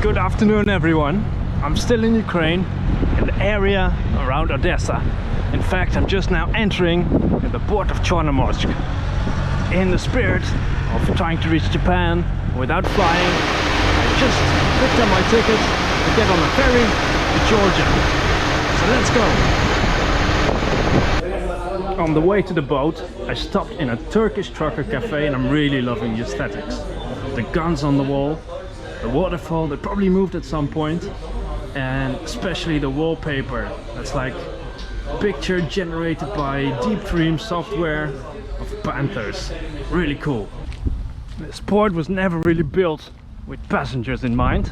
Good afternoon, everyone. I'm still in Ukraine, in the area around Odessa. In fact, I'm just now entering the port of Chornomorsk in the spirit of trying to reach Japan without flying. I just picked up my ticket to get on a ferry to Georgia. So let's go. On the way to the boat, I stopped in a Turkish trucker cafe and I'm really loving the aesthetics. The guns on the wall, the waterfall that probably moved at some point, and especially the wallpaper. That's like a picture generated by Deep Dream software of panthers. Really cool. This port was never really built with passengers in mind.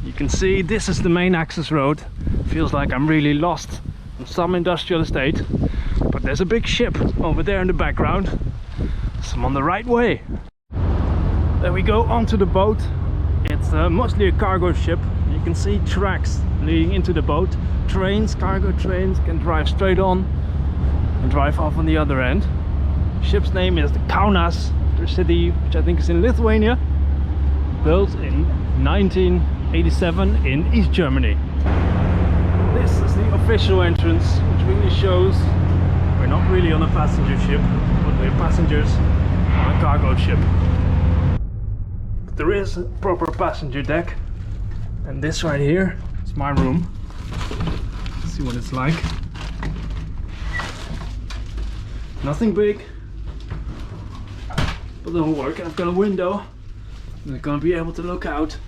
You can see this is the main access road. Feels like I'm really lost in some industrial estate. But there's a big ship over there in the background. So I'm on the right way. There we go, onto the boat. It's mostly a cargo ship. You can see tracks leading into the boat. Trains, cargo trains can drive straight on and drive off on the other end. The ship's name is the Kaunas, the city which I think is in Lithuania. Built in 1987 in East Germany. This is the official entrance, which really shows we're not really on a passenger ship, but we're passengers on a cargo ship. But there is a proper passenger deck, and this right here is my room. Let's see what it's like. Nothing big, but it'll work. I've got a window, and I'm gonna be able to look out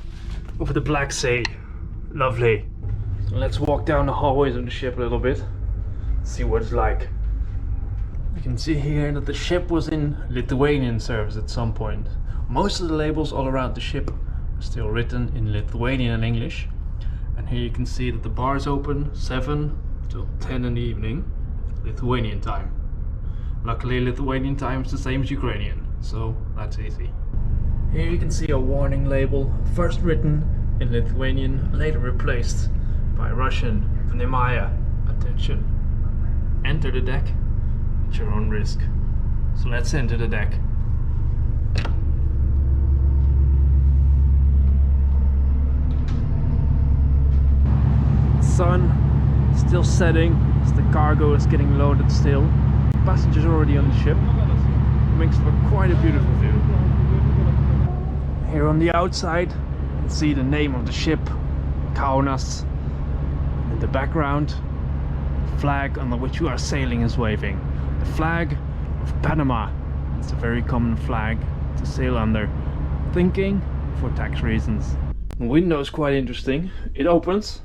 over the Black Sea. Lovely. So let's walk down the hallways of the ship a little bit, see what it's like. You can see here that the ship was in Lithuanian service at some point. Most of the labels all around the ship are still written in Lithuanian and English. And here you can see that the bar is open 7 till 10 in the evening, Lithuanian time. Luckily Lithuanian time is the same as Ukrainian, so that's easy. Here you can see a warning label, first written in Lithuanian, later replaced by Russian, Vnemaya, attention. Enter the deck at your own risk. So let's enter the deck. Sun still setting as the cargo is getting loaded still. Passengers already on the ship. Makes for quite a beautiful view. Here on the outside you can see the name of the ship, Kaunas. In the background, the flag on which we are sailing is waving. The flag of Panama. It's a very common flag to sail under. Thinking for tax reasons. The window is quite interesting. It opens,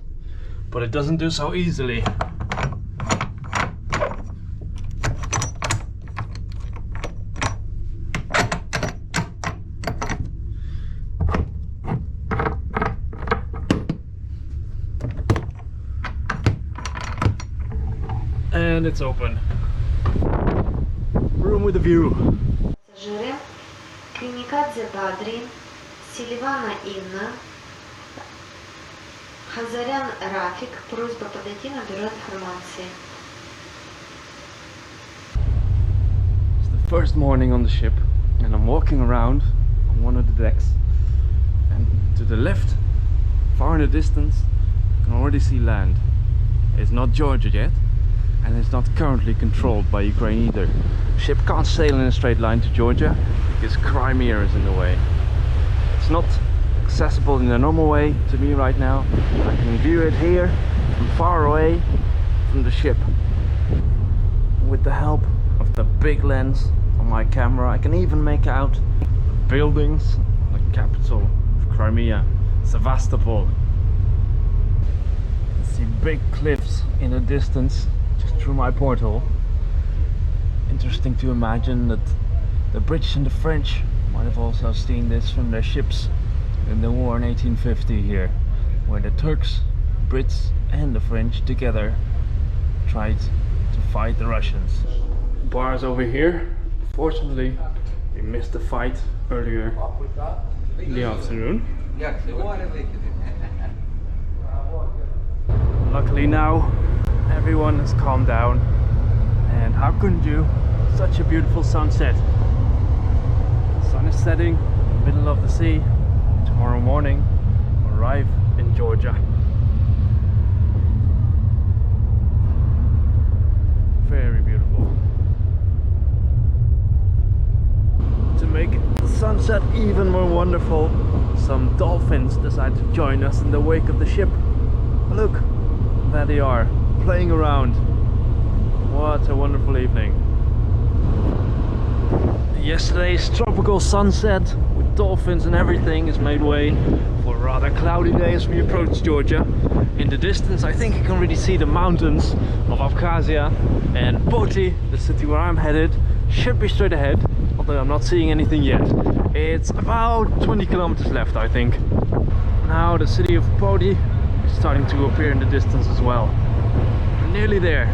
but it doesn't do so easily. And it's open. Room with a view. Пассажиры, Квиникадзе Бадри, Селивана Инна, Хазарян Рафик, просьба подойти на бюро информации. It's the first morning on the ship and I'm walking around on one of the decks, and to the left, far in the distance, you can already see land. It's not Georgia yet, and it's not currently controlled by Ukraine either. The ship can't sail in a straight line to Georgia because Crimea is in the way. It's not accessible in a normal way to me right now. I can view it here from far away from the ship. With the help of the big lens on my camera, I can even make out the buildings, the capital of Crimea, Sevastopol. You can see big cliffs in the distance just through my porthole. Interesting to imagine that the British and the French might have also seen this from their ships in the war in 1850 here, where the Turks, Brits and the French together tried to fight the Russians. Bars over here. Fortunately, we missed the fight earlier in the afternoon. Luckily now everyone has calmed down, and how couldn't you? Such a beautiful sunset. The sun is setting in the middle of the sea. Tomorrow morning we'll arrive Georgia. Very beautiful. To make the sunset even more wonderful, some dolphins decide to join us in the wake of the ship. Look, there they are, playing around. What a wonderful evening. Yesterday's tropical sunset with dolphins and everything has made way for a rather cloudy day as we approach Georgia. In the distance I think you can really see the mountains of Abkhazia, and Poti, the city where I'm headed, should be straight ahead, although I'm not seeing anything yet. It's about 20 kilometers left, I think. Now the city of Poti is starting to appear in the distance as well. We're nearly there.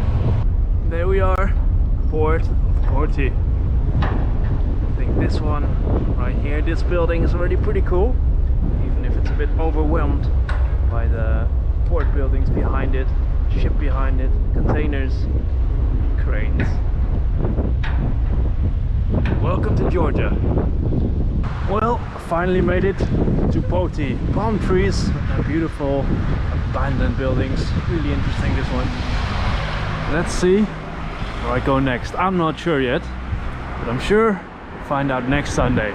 There we are, Port of Poti. I think this one right here, this building is already pretty cool, even if it's a bit overwhelmed by the port buildings behind it, ship behind it, containers, cranes. Welcome to Georgia. Well, finally made it to Poti. Palm trees and beautiful abandoned buildings. Really interesting, this one. Let's see where I go next. I'm not sure yet, but I'm sure we'll find out next Sunday.